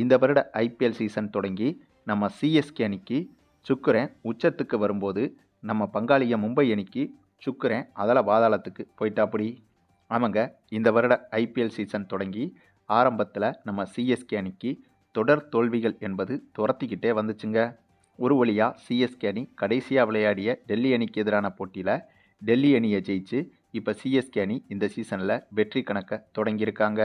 இந்த வருட IPL season தொடங்கி நம்ம சிஎஸ்கே அணிக்கு சுக்கிரன் உச்சத்துக்கு வரும்போது நம்ம பங்காளிய மும்பை அணிக்கு சுக்கிரன் அதல பாதாளத்துக்கு போயிட்டாப்படி. ஆமாங்க, இந்த வருட ஐபிஎல் சீசன் தொடங்கி ஆரம்பத்தில் நம்ம சிஎஸ்கே அணிக்கு தொடர் தோல்விகள் என்பது துரத்திக்கிட்டே வந்துச்சுங்க. ஒரு வழியாக சிஎஸ்கே அணி கடைசியாக விளையாடிய டெல்லி அணிக்கு எதிரான போட்டியில் டெல்லி அணியை ஜெயிச்சு இப்போ சிஎஸ்கே அணி இந்த சீசனில் வெற்றி கணக்கை தொடங்கியிருக்காங்க.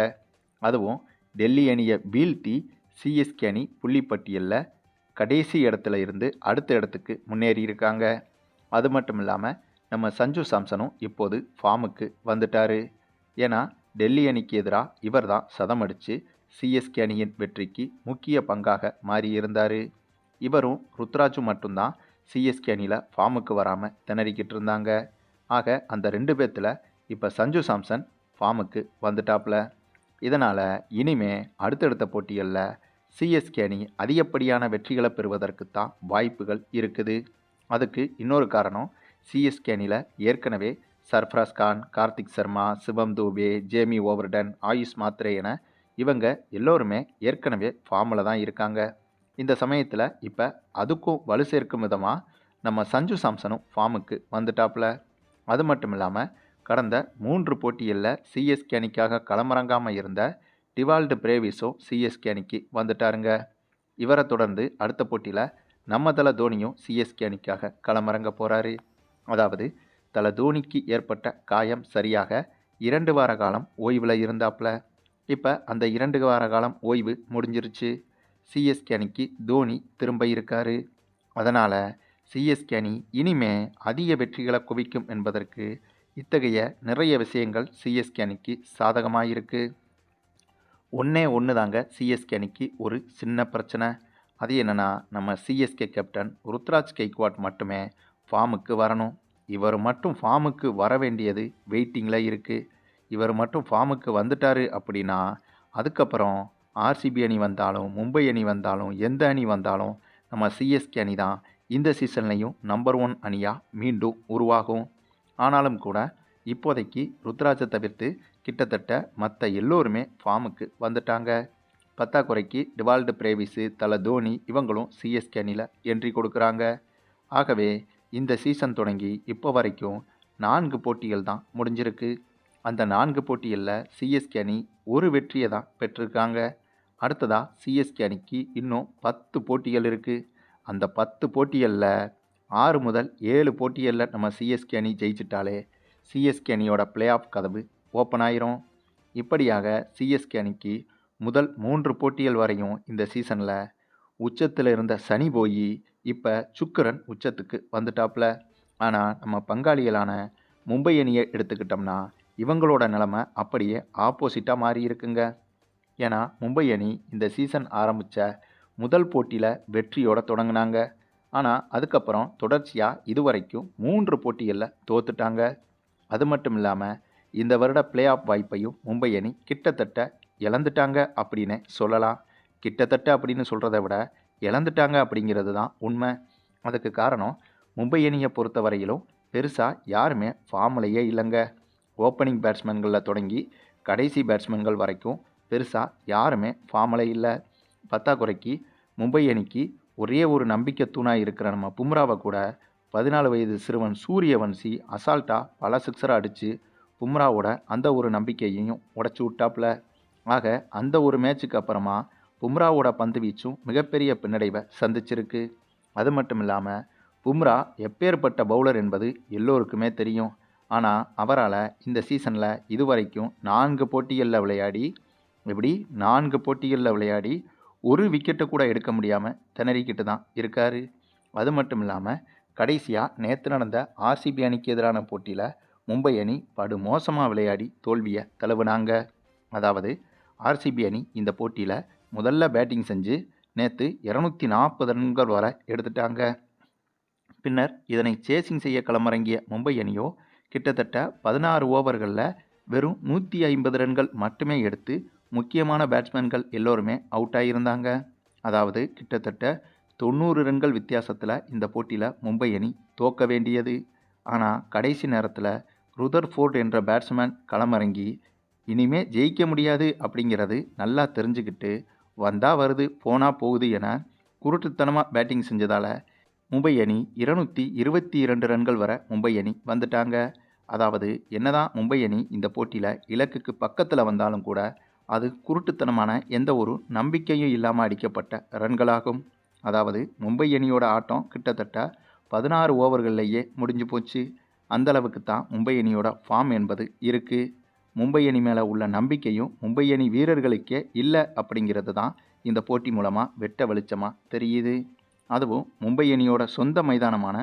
அதுவும் டெல்லி அணியை வீழ்த்தி சிஎஸ்கே அணி புள்ளிப்பட்டியலில் கடைசி இடத்துல இருந்து அடுத்த இடத்துக்கு முன்னேறி இருக்காங்க. அது மட்டும் இல்லாமல் நம்ம சஞ்சு சாம்சனும் இப்போது ஃபார்முக்கு வந்துட்டார். ஏன்னா டெல்லி அணிக்கு எதிராக இவர் தான் சதம் அடித்து சிஎஸ்கே அணியின் வெற்றிக்கு முக்கிய பங்காக மாறியிருந்தார். இவரும் ருத்ராஜும் மட்டும்தான் சிஎஸ்கே அணியில் ஃபார்முக்கு வராமல் திணறிக்கிட்டு இருந்தாங்க. ஆக அந்த 2 பேர்த்தில் இப்போ சஞ்சு சாம்சன் ஃபார்முக்கு வந்துட்டாப்புல. இதனால் இனிமே அடுத்தடுத்த போட்டிகளில் சிஎஸ்கே அணி அதிகப்படியான வெற்றிகளை பெறுவதற்கு தான் வாய்ப்புகள் இருக்குது. அதுக்கு இன்னொரு காரணம், சிஎஸ்கே அணியில் ஏற்கனவே சர்ஃப்ராஸ் கான், கார்த்திக் சர்மா, சிவம் தூபே, ஜேமி ஓவர்டன், ஆயுஷ் மாத்ரே என இவங்க எல்லோருமே ஏற்கனவே ஃபார்மில் தான் இருக்காங்க. இந்த சமயத்தில் இப்போ அதுக்கும் வலு சேர்க்கும் விதமாக நம்ம சஞ்சு சாம்சனும் ஃபார்முக்கு வந்துட்டாப்புல. அது மட்டும் இல்லாமல் கடந்த 3 போட்டிகளில் சிஎஸ்கே அணிக்காக களமிறங்காமல் இருந்த டிவால்டு பிரேவிஸும் சிஎஸ்கே அணிக்கு வந்துட்டாருங்க. இவரை தொடர்ந்து அடுத்த போட்டியில் நம்ம தல தோனியும் சிஎஸ்கே அணிக்காக களமிறங்க போகிறாரு. அதாவது தல தோனிக்கு ஏற்பட்ட காயம் சரியாக 2 வார காலம் ஓய்வில் இருந்தாப்புல. இப்போ அந்த 2 வார காலம் ஓய்வு முடிஞ்சிருச்சு. சிஎஸ்கே அணிக்கு தோனி திரும்ப இருக்காரு. அதனால் சிஎஸ்கே அணி இனிமே அதிக வெற்றிகளை குவிக்கும் என்பதற்கு இத்தகைய நிறைய விஷயங்கள் சிஎஸ்கே அணிக்கு சாதகமாக இருக்குது. ஒன்று தாங்க சிஎஸ்கே அணிக்கு ஒரு சின்ன பிரச்சனை. அது என்னென்னா, நம்ம சிஎஸ்கே கேப்டன் ருத்ராஜ் கெய்க்வாட் மட்டுமே ஃபார்முக்கு வரணும். இவர் மட்டும் ஃபார்முக்கு வர வேண்டியது வெயிட்டிங்கில் இருக்குது. இவர் மட்டும் ஃபார்முக்கு வந்துட்டார் அப்படின்னா அதுக்கப்புறம் ஆர்சிபி அணி வந்தாலும் மும்பை அணி வந்தாலும் எந்த அணி வந்தாலும் நம்ம சிஎஸ்கே அணி தான் இந்த சீசன்லையும் நம்பர் 1 அணியாக மீண்டும் உருவாகும். ஆனாலும் கூட இப்போதைக்கு ருத்ராஜை தவிர்த்து கிட்டத்தட்ட மற்ற எல்லோருமே ஃபார்முக்கு வந்துட்டாங்க. பத்தாக்குறைக்கு டிவால்டு பிரேவிஸு, தல தோனி இவங்களும் சிஎஸ்கே அணியில் என்ட்ரி கொடுக்குறாங்க. ஆகவே இந்த சீசன் தொடங்கி இப்போ வரைக்கும் 4 போட்டிகள் தான் முடிஞ்சிருக்கு. அந்த 4 போட்டிகளில் சிஎஸ்கே அணி ஒரு வெற்றியை தான் பெற்றிருக்காங்க. அடுத்ததாக சிஎஸ்கே அணிக்கு இன்னும் 10 போட்டிகள் இருக்குது. அந்த 10 போட்டிகளில் 6 முதல் 7 போட்டிகளில் நம்ம சிஎஸ்கே அணி ஜெயிச்சிட்டாலே சிஎஸ்கே அணியோட பிளே ஆஃப் கதவு ஓப்பன் ஆயிரும். இப்படியாக சிஎஸ்கே அணிக்கு முதல் 3 போட்டிகள் வரையும் இந்த சீசனில் உச்சத்தில் இருந்த சனி போய் இப்போ சுக்கிரன் உச்சத்துக்கு வந்துட்டாப்புல. ஆனால் நம்ம பங்காளிகளான மும்பை அணியை எடுத்துக்கிட்டோம்னா இவங்களோட நிலைமை அப்படியே ஆப்போசிட்டாக மாறி இருக்குங்க. ஏன்னா மும்பை அணி இந்த சீசன் ஆரம்பித்த முதல் போட்டியில் வெற்றியோடு தொடங்கினாங்க. ஆனால் அதுக்கப்புறம் தொடர்ச்சியாக இதுவரைக்கும் 3 போட்டிகளில் தோத்துட்டாங்க. அது மட்டும் இல்லாமல் இந்த வருட பிளே ஆஃப் வாய்ப்பையும் மும்பை அணி கிட்டத்தட்ட இழந்துட்டாங்க அப்படின்னு சொல்லலாம். கிட்டத்தட்ட அப்படின்னு சொல்கிறத விட இழந்துட்டாங்க அப்படிங்கிறது தான் உண்மை. அதுக்கு காரணம், மும்பை அணியை பொறுத்த வரையிலும் பெருசாக யாருமே ஃபார்ம்லேயே இல்லைங்க. ஓப்பனிங் பேட்ஸ்மேன்களில் தொடங்கி கடைசி பேட்ஸ்மேன்கள் வரைக்கும் பெருசாக யாருமே ஃபார்மில் இல்லை. பத்தாக்குறைக்கு மும்பை அணிக்கு ஒரே ஒரு நம்பிக்கை தூணாக இருக்கிற நம்ம பும்ராவை கூட 14 வயது சிறுவன் சூரியவன்சி அசால்ட்டாக பல சிக்ஸரை அடித்து பும்ராவோட அந்த ஒரு நம்பிக்கையையும் உடச்சி விட்டாப்புல. ஆக அந்த ஒரு மேட்சுக்கு அப்புறமா பும்ராவோட பந்து வீச்சும் மிகப்பெரிய பின்னடைவை சந்திச்சிருக்கு. அது மட்டும் இல்லாமல் பும்ரா எப்பேற்பட்ட பவுலர் என்பது எல்லோருக்குமே தெரியும். ஆனால் அவரால் இந்த சீசனில் இதுவரைக்கும் 4 போட்டிகளில் விளையாடி ஒரு விக்கெட்டை கூட எடுக்க முடியாமல் திணறிக்கிட்டு தான் இருக்கார். அது மட்டும் இல்லாமல் கடைசியாக நேற்று நடந்த ஆர்சிபி அணிக்கு எதிரான போட்டியில் மும்பை அணி படு மோசமாக விளையாடி தோல்வியை தழுவினாங்க. அதாவது ஆர்சிபி அணி இந்த போட்டியில் முதல்ல பேட்டிங் செஞ்சு நேற்று 240 ரன்கள் வரை எடுத்துட்டாங்க. பின்னர் இதனை சேசிங் செய்ய களமிறங்கிய மும்பை அணியோ கிட்டத்தட்ட 16 ஓவர்களில் வெறும் 150 ரன்கள் மட்டுமே எடுத்து முக்கியமான பேட்ஸ்மேன்கள் எல்லோருமே அவுட் ஆகியிருந்தாங்க. அதாவது கிட்டத்தட்ட 90 ரன்கள் வித்தியாசத்தில் இந்த போட்டியில் மும்பை அணி தோக்க வேண்டியது. ஆனால் கடைசி நேரத்தில் ருதர்ஃபோர்ட் என்ற பேட்ஸ்மேன் களமிறங்கி இனிமே ஜெயிக்க முடியாது அப்படிங்கிறது நல்லா தெரிஞ்சுக்கிட்டு வந்தா வருது போனா போகுது என குருட்டுத்தனமாக பேட்டிங் செஞ்சதால் மும்பை அணி 222 ரன்கள் வர மும்பை அணி வந்துட்டாங்க. அதாவது என்னதான் மும்பை அணி இந்த போட்டியில் இலக்குக்கு பக்கத்தில் வந்தாலும் கூட அது குருட்டுத்தனமான எந்த ஒரு நம்பிக்கையும் இல்லாமல் அடிக்கப்பட்ட ரன்களாகும். அதாவது மும்பை அணியோட ஆட்டம் கிட்டத்தட்ட 16 ஓவர்கள்லேயே முடிஞ்சு போச்சு. அந்தளவுக்கு தான் மும்பை அணியோட ஃபார்ம் என்பது இருக்குது. மும்பை அணி மேலே உள்ள நம்பிக்கையும் மும்பை அணி வீரர்களுக்கே இல்லை அப்படிங்கிறது தான் இந்த போட்டி மூலமாக வெட்ட வெளிச்சமாக தெரியுது. அதுவும் மும்பை அணியோட சொந்த மைதானமான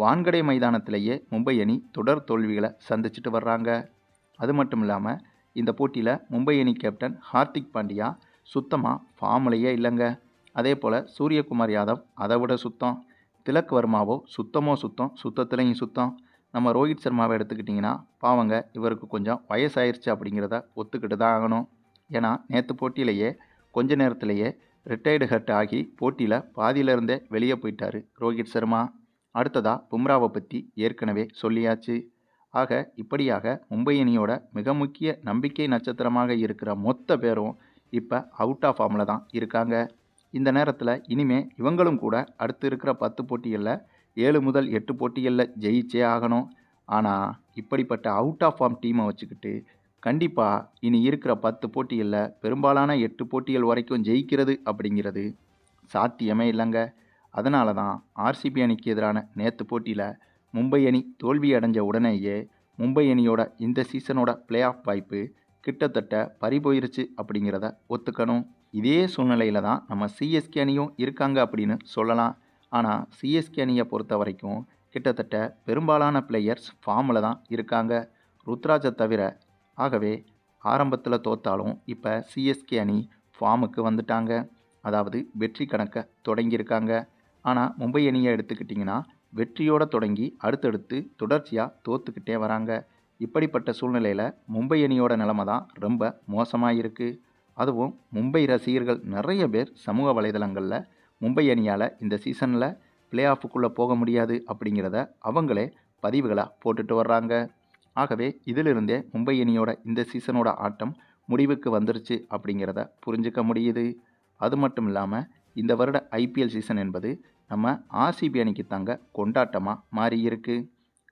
வான்கடே மைதானத்திலேயே மும்பை அணி தொடர் தோல்விகளை சந்திச்சுட்டு வர்றாங்க. அது மட்டும் இல்லாமல் இந்த போட்டியில் மும்பை அணி கேப்டன் ஹார்திக் பாண்டியா சுத்தமாக ஃபார்ம்லேயே இல்லைங்க. அதே போல் சூரியகுமார் யாதவ் அதை விட சுத்தம். திலக் வர்மாவோ சுத்தம் சுத்தத்துலேயும் சுத்தம். நம்ம ரோஹித் சர்மாவை எடுத்துக்கிட்டிங்கன்னா பாவங்க இவருக்கு கொஞ்சம் வயசாயிருச்சு அப்படிங்கிறத ஒத்துக்கிட்டு தான் ஆகணும். ஏன்னா நேற்று போட்டியிலேயே கொஞ்ச நேரத்திலேயே ரிட்டையர்டு ஹர்ட் ஆகி போட்டியில் பாதியிலிருந்தே வெளியே போயிட்டார் ரோஹித் சர்மா. அடுத்ததாக பும்ராவை பற்றி ஏற்கனவே சொல்லியாச்சு. ஆக இப்படியாக மும்பை அணியோட மிக முக்கிய நம்பிக்கை நட்சத்திரமாக இருக்கிற மொத்த பேரும் இப்போ அவுட் ஆஃப் ஃபார்மில் தான் இருக்காங்க. இந்த நேரத்தில் இனிமே இவங்களும் கூட அடுத்து இருக்கிற 10 போட்டிகளில் 7 முதல் 8 போட்டிகளில் ஜெயிச்சே ஆகணும். ஆனால் இப்படிப்பட்ட அவுட் ஆஃப் ஃபார்ம் டீமை வச்சுக்கிட்டு கண்டிப்பாக இனி இருக்கிற 10 போட்டிகளில் பெரும்பாலான 8 போட்டிகள் வரைக்கும் ஜெயிக்கிறது அப்படிங்கிறது சாத்தியமே இல்லைங்க. அதனால தான் ஆர்சிபி அணிக்கு எதிரான நேற்று போட்டியில் மும்பை அணி தோல்வி அடைஞ்ச உடனேயே மும்பை அணியோட இந்த சீசனோட பிளே ஆஃப் வாய்ப்பு கிட்டத்தட்ட பறிபோயிருச்சு அப்படிங்கிறத ஒத்துக்கணும். இதே சூழ்நிலையில் தான் நம்ம சிஎஸ்கே அணியும் இருக்காங்க அப்படின்னு சொல்லலாம். ஆனால் சிஎஸ்கே அணியை பொறுத்த வரைக்கும் கிட்டத்தட்ட பெரும்பாலான பிளேயர்ஸ் ஃபார்மில் தான் இருக்காங்க, ருத்ராஜை தவிர. ஆகவே ஆரம்பத்தில் தோத்தாலும் இப்போ சிஎஸ்கே அணி ஃபார்முக்கு வந்துட்டாங்க. அதாவது வெற்றி கணக்கை தொடங்கியிருக்காங்க. ஆனால் மும்பை அணியை எடுத்துக்கிட்டிங்கன்னா வெற்றியோடு தொடங்கி அடுத்தடுத்து தொடர்ச்சியாக தோத்துக்கிட்டே வராங்க. இப்படிப்பட்ட சூழ்நிலையில் மும்பை அணியோட நிலைமை தான் ரொம்ப மோசமாக இருக்குது. அதுவும் மும்பை ரசிகர்கள் நிறைய பேர் சமூக வலைதளங்களில் மும்பை அணியால் இந்த சீசனில் பிளே ஆஃபுக்குள்ளே போக முடியாது அப்படிங்கிறத அவங்களே பதிவுகளாக போட்டுட்டு வர்றாங்க. ஆகவே இதிலிருந்தே மும்பை அணியோட இந்த சீசனோட ஆட்டம் முடிவுக்கு வந்துருச்சு அப்படிங்கிறத புரிஞ்சுக்க முடியுது. அது மட்டும் இல்லாமல் இந்த வருட ஐபிஎல் சீசன் என்பது நம்ம ஆர்சிபி அணிக்கு தாங்க கொண்டாட்டமாக மாறி இருக்கு.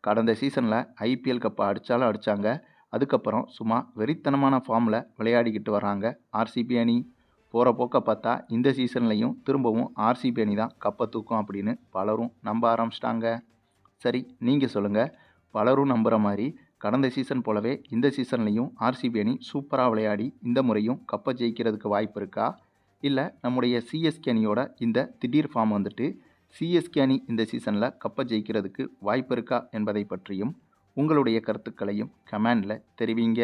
கடந்த சீசனில் ஐபிஎல் கப்பை அடித்தாலும் அடித்தாங்க. அதுக்கப்புறம் சும்மா வெறித்தனமான ஃபார்மில் விளையாடிக்கிட்டு வராங்க ஆர்சிபி அணி. போகிற போக்க பார்த்தா இந்த சீசன்லையும் திரும்பவும் ஆர்சிபி அணி தான் கப்பை தூக்கும் அப்படின்னு பலரும் நம்ப ஆரம்பிச்சிட்டாங்க. சரி, நீங்கள் சொல்லுங்கள், பலரும் நம்புகிற மாதிரி கடந்த சீசன் போலவே இந்த சீசன்லையும் ஆர்சிபி அணி சூப்பராக விளையாடி இந்த முறையும் கப்பை ஜெயிக்கிறதுக்கு வாய்ப்பு இருக்கா? இல்லை நம்முடைய சிஎஸ்கே அணியோட இந்த திடீர் ஃபார்ம் வந்துட்டு சிஎஸ்கே அணி இந்த சீசனில் கப்பை ஜெயிக்கிறதுக்கு வாய்ப்பு இருக்கா என்பதை பற்றியும் உங்களுடைய கருத்துக்களையும் கமெண்டில் தெரிவிங்க.